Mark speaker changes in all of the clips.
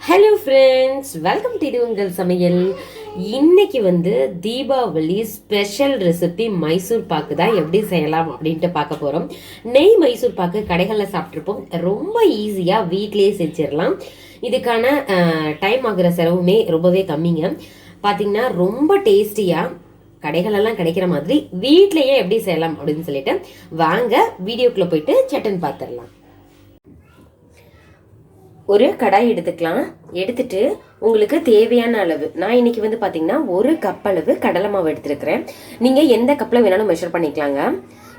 Speaker 1: Hello friends, welcome to இது உங்கள் சமையல். இன்னைக்கு தீபாவளி ஸ்பெஷல் ரெசிபி மைசூர் பாக்கு தான் எப்படி செய்யலாம் அப்படின்ட்டு பார்க்க போகிறோம். நெய் மைசூர் பாக்கு கடைகளில் சாப்பிட்ருப்போம். ரொம்ப ஈஸியாக வீட்லேயே செஞ்சிடலாம். இதுக்கான டைம் ஆகிற செலவுமே ரொம்பவே கம்மிங்க. பார்த்தீங்கன்னா ரொம்ப டேஸ்டியாக கடைகளெல்லாம் கிடைக்கிற மாதிரி வீட்லேயே எப்படி செய்யலாம் அப்படின்னு சொல்லிட்டு வாங்க வீடியோக்குள்ளே போயிட்டு சட்டன் பார்த்துடலாம். ஒரு கடாய் எடுத்துக்கலாம். எடுத்துட்டு உங்களுக்கு தேவையான அளவு, நான் இன்னைக்கு பார்த்தீங்கன்னா 1 கப் அளவு கடலை மாவு எடுத்துருக்கிறேன். நீங்கள் எந்த கப்பில் வேணாலும் மெஷர் பண்ணிக்கலாங்க,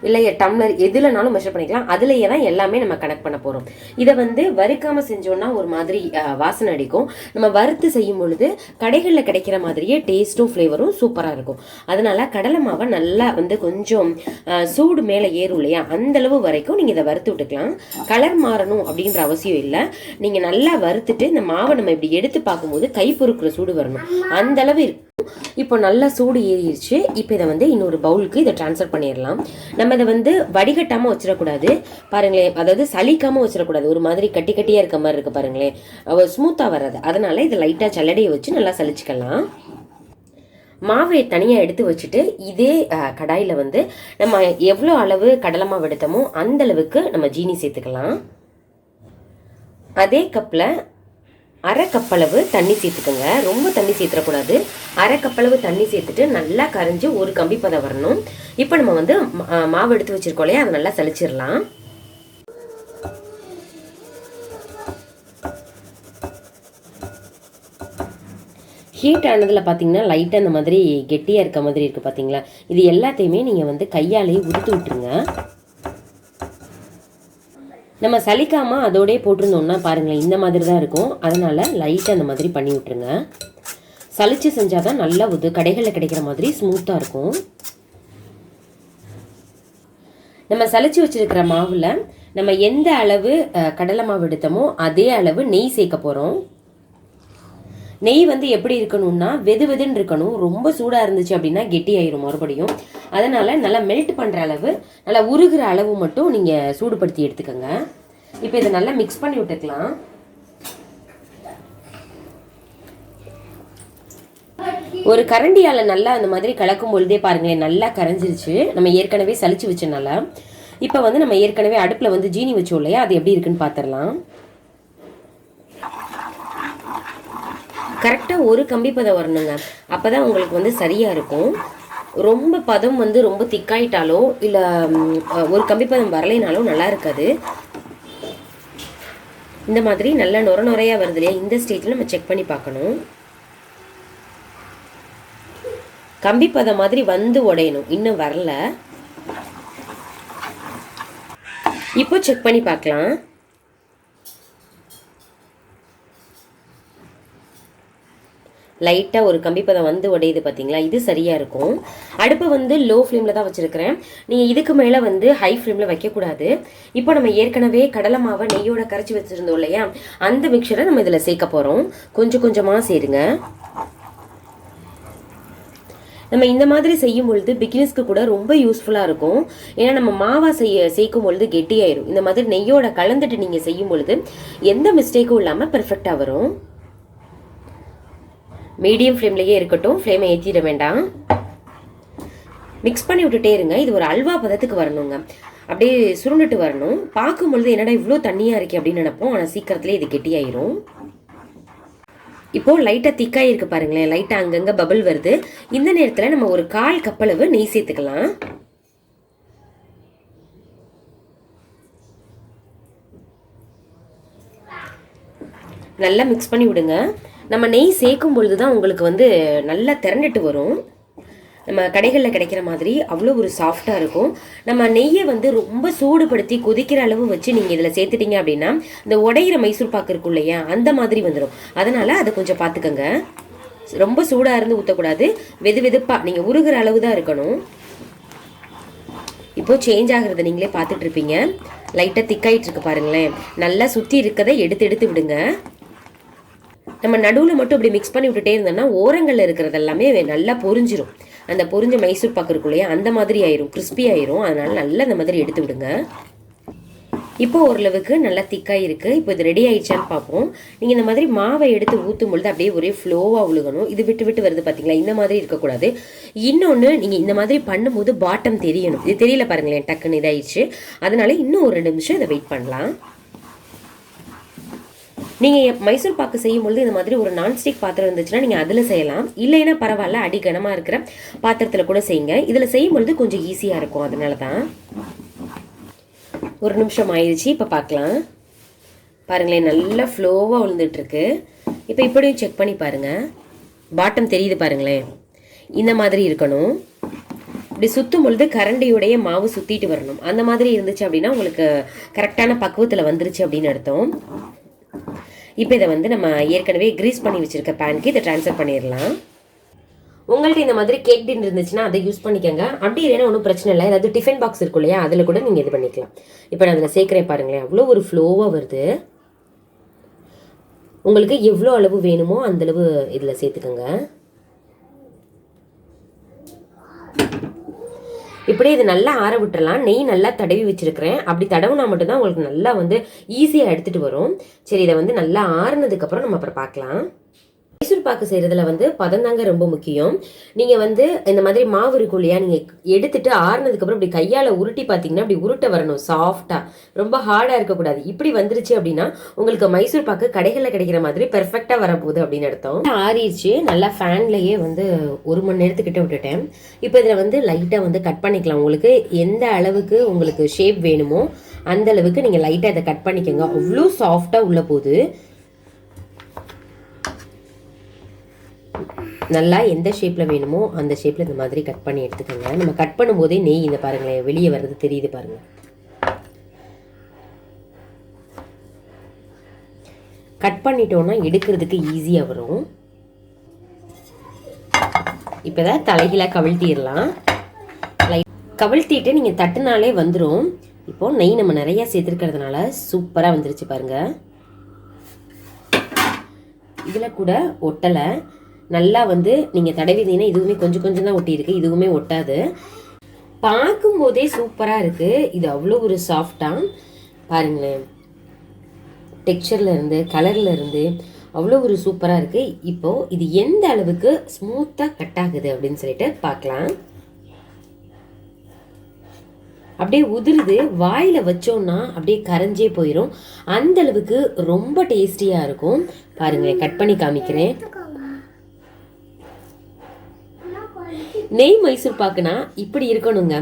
Speaker 1: இல்லை டம்ளர் எதுலனாலும் மெஷர் பண்ணிக்கலாம். அதுலேயே தான் எல்லாமே நம்ம கனெக்ட் பண்ண போகிறோம். இதை வறுக்காமல் செஞ்சோன்னா ஒரு மாதிரி வாசனை அடிக்கும். நம்ம வறுத்து செய்யும் பொழுது கடைகளில் கிடைக்கிற மாதிரியே டேஸ்ட்டும் ஃப்ளேவரும் சூப்பராக இருக்கும். அதனால கடலை மாவை நல்லா கொஞ்சம் சூடு மேலே ஏறும் இல்லையா, அந்தளவு வரைக்கும் நீங்கள் இதை வறுத்து விட்டுக்கலாம். கலர் மாறணும் அப்படின்ற அவசியம் இல்லை. நீங்கள் நல்லா வறுத்துட்டு இந்த மாவை நம்ம இப்படி எடுத்து பார்க்கும்போது கை பொறுக்கிற சூடு வரணும், அந்த அளவு இருக்கும். இப்போ நல்லா சூடு ஏறிடுச்சு. இப்போ இதை இன்னொரு பவுலுக்கு இதை ட்ரான்ஸ்ஃபர் பண்ணிடலாம். நம்ம இதை வடிகட்டாமல் வச்சிடக்கூடாது பாருங்களேன், அதாவது சலிக்காமல் வச்சிடக்கூடாது. ஒரு மாதிரி கட்டி கட்டியாக இருக்க மாதிரி இருக்கு பாருங்களேன், ஸ்மூத்தாக வராது. அதனால இதை லைட்டாக சல்லடையை வச்சு நல்லா சலிச்சுக்கலாம். மாவை தனியாக எடுத்து வச்சுட்டு இதே கடாயில் நம்ம எவ்வளோ அளவு கடலை மாவு எடுத்தோமோ அந்த அளவுக்கு நம்ம ஜீனி சேர்த்துக்கலாம். அதே கப்பில் அரை கப்பளவு தண்ணி சேர்த்துக்கோங்க. ரொம்ப தண்ணி சேர்த்துடக்கூடாது. அரை கப்பளவு தண்ணி சேர்த்துட்டு நல்லா கரைஞ்சி ஒரு கம்பி பதம் வரணும். இப்போ நம்ம மாவு எடுத்து வச்சிருக்கோம் இல்லையா, அதை நல்லா சலிச்சிடலாம். ஹீட் ஆனதில் பார்த்தீங்கன்னா லைட்டாக இந்த மாதிரி கெட்டியாக இருக்க மாதிரி இருக்குது பார்த்தீங்களா. இது எல்லாத்தையுமே நீங்கள் கையாலேயே உதுத்து விட்டுருங்க. நம்ம சலிக்காமல் அதோடய போட்டிருந்தோம்னா பாருங்களேன் இந்த மாதிரி தான் இருக்கும். அதனால் லைட்டாக அந்த மாதிரி பண்ணி விட்டுருங்க. சலிச்சு செஞ்சால் தான் நல்லா கடைகளில் கிடைக்கிற மாதிரி ஸ்மூத்தாக இருக்கும். நம்ம சலிச்சு வச்சுருக்கிற மாவில் நம்ம எந்த அளவு கடலை மாவு எடுத்தோமோ அதே அளவு நெய் சேர்க்க போகிறோம். நெய் எப்படி இருக்கணும்னா வெது வெதுன்னு இருக்கணும். ரொம்ப சூடாக இருந்துச்சு அப்படின்னா கெட்டி ஆயிரும் மறுபடியும். அதனால் நல்லா மெல்ட் பண்ணுற அளவு, நல்லா உருகிற அளவு மட்டும் நீங்கள் சூடுபடுத்தி எடுத்துக்கோங்க. இப்போ இதை நல்லா மிக்ஸ் பண்ணி விட்டுக்கலாம். ஒரு கரண்டியால் நல்லா அந்த மாதிரி கலக்கும் பொழுதே பாருங்களேன் நல்லா கரைஞ்சிருச்சு. நம்ம ஏற்கனவே சலிச்சு வச்சனால. இப்போ நம்ம ஏற்கனவே அடுப்பில் ஜீனி வச்சோம் இல்லையா, அது எப்படி இருக்குன்னு பார்த்துடலாம். கரெக்டாக ஒரு கம்பி பதம் வரணுங்க. அப்போ தான் உங்களுக்கு சரியாக இருக்கும். ரொம்ப பதம் ரொம்ப திக்காயிட்டாலோ இல்லை ஒரு கம்பி பதம் வரலைனாலோ நல்லா இருக்காது. இந்த மாதிரி நல்லா நுர நுறையாக வருது இல்லையா, இந்த ஸ்டேஜில் நம்ம செக் பண்ணி பார்க்கணும். கம்பி பதம் மாதிரி உடையணும், இன்னும் வரல. இப்போ செக் பண்ணி பார்க்கலாம். லைட்டாக ஒரு கம்பி பதம் உடையுது பார்த்தீங்களா, இது சரியாக இருக்கும். அடுப்பை லோ ஃப்ளேமில் தான் வச்சுருக்கிறேன். நீங்கள் இதுக்கு மேலே ஹை ஃப்ளேமில் வைக்கக்கூடாது. இப்போ நம்ம ஏற்கனவே கடலை மாவை நெய்யோட கரைச்சி வச்சுருந்தோம் இல்லையா, அந்த மிக்சரை நம்ம இதில் சேர்க்க போகிறோம். கொஞ்சம் கொஞ்சமாக சேருங்க. நம்ம இந்த மாதிரி செய்யும் பொழுது பிகினர்ஸ்க்கு கூட ரொம்ப யூஸ்ஃபுல்லாக இருக்கும். ஏன்னா நம்ம மாவா சேர்க்கும் பொழுது கெட்டியாயிரும். இந்த மாதிரி நெய்யோட கலந்துட்டு நீங்கள் செய்யும் பொழுது எந்த மிஸ்டேக்கும் இல்லாமல் பெர்ஃபெக்டாக வரும். மீடியம் ஃப்ளேம்லேயே இருக்கட்டும், ஃப்ளேமை ஏற்றிட வேண்டாம். மிக்ஸ் பண்ணி விட்டுட்டே இருங்க. இது ஒரு அல்வா பதத்துக்கு வரணுங்க. அப்படியே சுருண்டுட்டு வரணும். பார்க்கும் பொழுது என்னடா இவ்வளோ தண்ணியாக இருக்கே அப்படின்னு நினைப்போம், ஆனால் சீக்கிரத்துலேயே இது கெட்டியாயிரும். இப்போது லைட்டாக திக்காக இருக்குது பாருங்களேன், லைட்டாக அங்கங்கே பபிள் வருது. இந்த நேரத்தில் நம்ம ஒரு 1/4 கப்பளவு நெய் சேர்த்துக்கலாம். நல்லா மிக்ஸ் பண்ணி விடுங்க. நம்ம நெய் சேர்க்கும் பொழுது தான் உங்களுக்கு நல்லா திரண்டுட்டு வரும். நம்ம கடைகளில் கிடைக்கிற மாதிரி அவ்வளோ ஒரு சாஃப்டாக இருக்கும். நம்ம நெய்யை ரொம்ப சூடுபடுத்தி கொதிக்கிற அளவு வச்சு நீங்கள் இதில் சேர்த்துட்டீங்க அப்படின்னா இந்த உடையிற மைசூர் பாக்கு இருக்கும் இல்லையா, அந்த மாதிரி வந்துடும். அதனால் அதை கொஞ்சம் பார்த்துக்கோங்க. ரொம்ப சூடாக இருந்து ஊற்றக்கூடாது, வெது வெதுப்பாக நீங்கள் உருகிற அளவு தான் இருக்கணும். இப்போது சேஞ்ச் ஆகிறத நீங்களே பார்த்துட்டு இருப்பீங்க. லைட்டாக திக்காயிட்டு இருக்கு பாருங்களேன். நல்லா சுற்றி இருக்கதை எடுத்து எடுத்து விடுங்க. நம்ம நடுவில் மட்டும் இப்படி மிக்ஸ் பண்ணி விட்டுட்டே இருந்தோம்னா ஓரங்களில் இருக்கிறது எல்லாமே நல்லா பொரிஞ்சிரும். அந்த பொரிஞ்ச மைசூர் பாக்கு இருக்கும் இல்லையா, அந்த மாதிரி ஆயிரும், கிறிஸ்பி ஆயிரும். அதனால நல்லா இந்த மாதிரி எடுத்து விடுங்க. இப்போ ஓரளவுக்கு நல்லா திக்காக இருக்குது. இப்போ இது ரெடி ஆயிடுச்சான்னு பார்ப்போம். நீங்கள் இந்த மாதிரி மாவை எடுத்து ஊற்றும் பொழுது அப்படியே ஒரே ஃப்ளோவாக விழுகணும். இது விட்டு விட்டு வருது பார்த்தீங்களா, இந்த மாதிரி இருக்கக்கூடாது. இன்னொன்று, நீங்கள் இந்த மாதிரி பண்ணும்போது பாட்டம் தெரியணும். இது தெரியல பாருங்களேன், டக்குன்னு இதாயிடுச்சு. அதனால இன்னும் ஒரு 2 நிமிஷம் இதை வெயிட் பண்ணலாம். நீங்கள் மைசூர் பாக்கு செய்யும்பொழுது இந்த மாதிரி ஒரு நான்ஸ்டிக் பாத்திரம் இருந்துச்சுன்னா நீங்கள் அதில் செய்யலாம். இல்லைன்னா பரவாயில்ல, அடி கனமாக இருக்கிற பாத்திரத்தில் கூட செய்யுங்க. இதில் செய்யும்பொழுது கொஞ்சம் ஈஸியாக இருக்கும். அதனால தான். 1 நிமிஷம் ஆயிடுச்சு. இப்போ பார்க்கலாம். பாருங்களேன், நல்லா ஃப்ளோவாக விழுந்துட்டுருக்கு. இப்போ இப்படியும் செக் பண்ணி பாருங்கள். பாட்டம் தெரியுது பாருங்களேன், இந்த மாதிரி இருக்கணும். இப்படி சுற்றும் பொழுது கரண்டியுடைய மாவு சுற்றிட்டு வரணும். அந்த மாதிரி இருந்துச்சு அப்படின்னா உங்களுக்கு கரெக்டான பக்குவத்தில் வந்துருச்சு அப்படின்னு அர்த்தம். இப்போ இதை வந்து நம்ம ஏற்கனவே கிரீஸ் பண்ணி வச்சுருக்க பேனுக்கு இதை ட்ரான்ஸ்ஃபர் பண்ணிடலாம். உங்கள்கிட்ட இந்த மாதிரி கேக் டின் இருந்துச்சுன்னா அதை யூஸ் பண்ணிக்கோங்க. அப்படி இல்லைன்னா ஒன்றும் பிரச்சனை இல்லை. ஏதாவது டிஃபன் பாக்ஸ் இருக்கும் இல்லையா, அதில் கூட நீங்கள் இது பண்ணிக்கலாம். இப்போ நான் அதில் சேர்க்குறேன் பாருங்களேன், அவ்வளோ ஒரு ஃப்ளோவாக வருது. உங்களுக்கு எவ்வளோ அளவு வேணுமோ அந்தளவு இதில் சேர்த்துக்கோங்க. இப்படியே இது நல்லா ஆற விட்டுறலாம். நெய் நல்லா தடவி வச்சிருக்கிறேன். அப்படி தடவுனா மட்டும்தான் உங்களுக்கு நல்லா வந்து ஈஸியாக எடுத்துகிட்டு வரும். சரி, இதை வந்து நல்லா ஆறுனதுக்கப்புறம் நம்ம அப்புறம் பார்க்கலாம். மைசூர் பாக்கு செய்கிறதுல வந்து பதந்தாங்க ரொம்ப முக்கியம். நீங்கள் வந்து இந்த மாதிரி மாவு இருக்கும் இல்லையா, நீங்கள் எடுத்துட்டு ஆறுனதுக்கப்புறம் இப்படி கையால் உருட்டி பார்த்தீங்கன்னா அப்படி உருட்ட வரணும் சாஃப்டாக. ரொம்ப ஹார்டாக இருக்கக்கூடாது. இப்படி வந்துருச்சு அப்படின்னா உங்களுக்கு மைசூர் பாக்கு கடைகளில் கிடைக்கிற மாதிரி பெர்ஃபெக்டாக வரப்போகுது அப்படின்னு அர்த்தம். ஆறிடுச்சு. நல்லா ஃபேன்லேயே வந்து 1 மணி நேரத்துக்கிட்ட விட்டுட்டேன். இப்போ இதில் வந்து லைட்டாக வந்து கட் பண்ணிக்கலாம். உங்களுக்கு எந்த அளவுக்கு உங்களுக்கு ஷேப் வேணுமோ அந்த அளவுக்கு நீங்கள் லைட்டாக இதை கட் பண்ணிக்கோங்க. அவ்வளோ சாஃப்டாக உள்ள போகுது. நல்லா எந்த ஷேப்பில் வேணுமோ அந்த ஷேப்பில் இந்த மாதிரி கட் பண்ணி எடுத்துக்கோங்க. நம்ம கட் பண்ணும்போதே நெய் இந்த பாருங்களேன் வெளியே வர்றது தெரியுது பாருங்கள். கட் பண்ணிட்டோன்னா எடுக்கிறதுக்கு ஈஸியாக வரும். இப்போ தான் தலைகீழாக கவிழ்த்திடலாம். கவிழ்த்திட்டு நீங்கள் தட்டுனாலே வந்துடும். இப்போது நெய் நம்ம நிறையா சேர்த்துருக்கிறதுனால சூப்பராக வந்துருச்சு பாருங்கள். இதில் கூட ஒட்டலை. நல்லா வந்து நீங்கள் தடவிதீங்கன்னா இதுவுமே கொஞ்சம் கொஞ்சம் தான் ஒட்டியிருக்கு. இதுவுமே ஒட்டாது. பார்க்கும்போதே சூப்பராக இருக்குது. இது அவ்வளோ ஒரு சாஃப்டாக பாருங்களேன், டெக்ஸ்சரில் இருந்து கலரில் இருந்து அவ்வளோ ஒரு சூப்பராக இருக்குது. இப்போது இது எந்த அளவுக்கு ஸ்மூத்தாக கட் ஆகுது அப்படின்னு சொல்லிட்டு பார்க்கலாம். அப்படியே உதிருது. வாயில் வச்சோன்னா அப்படியே கரைஞ்சே போயிடும். அந்த அளவுக்கு ரொம்ப டேஸ்டியாக இருக்கும். பாருங்களேன், கட் பண்ணி காமிக்கிறேன். நெய் மைசூர் பாக்குனா இப்படி இருக்கணுங்க.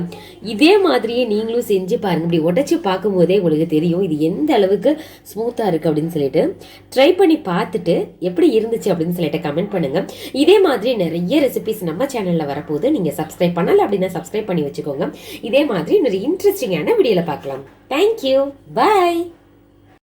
Speaker 1: இதே மாதிரியே நீங்களும் செஞ்சு பாருங்க. இப்படி உடைச்சு பார்க்கும் போதே உங்களுக்கு தெரியும் இது எந்த அளவுக்கு ஸ்மூத்தாக இருக்குது அப்படின்னு சொல்லிட்டு. ட்ரை பண்ணி பார்த்துட்டு எப்படி இருந்துச்சு அப்படின்னு சொல்லிட்டு கமெண்ட் பண்ணுங்க. இதே மாதிரி நிறைய ரெசிபிஸ் நம்ம சேனலில் வரப்போகுது. நீங்கள் சப்ஸ்கிரைப் பண்ணல அப்படின்னா சப்ஸ்கிரைப் பண்ணி வச்சுக்கோங்க. இதே மாதிரி நிறைய இன்ட்ரெஸ்டிங்கான வீடியோவில் பார்க்கலாம். தேங்க்யூ, பாய்.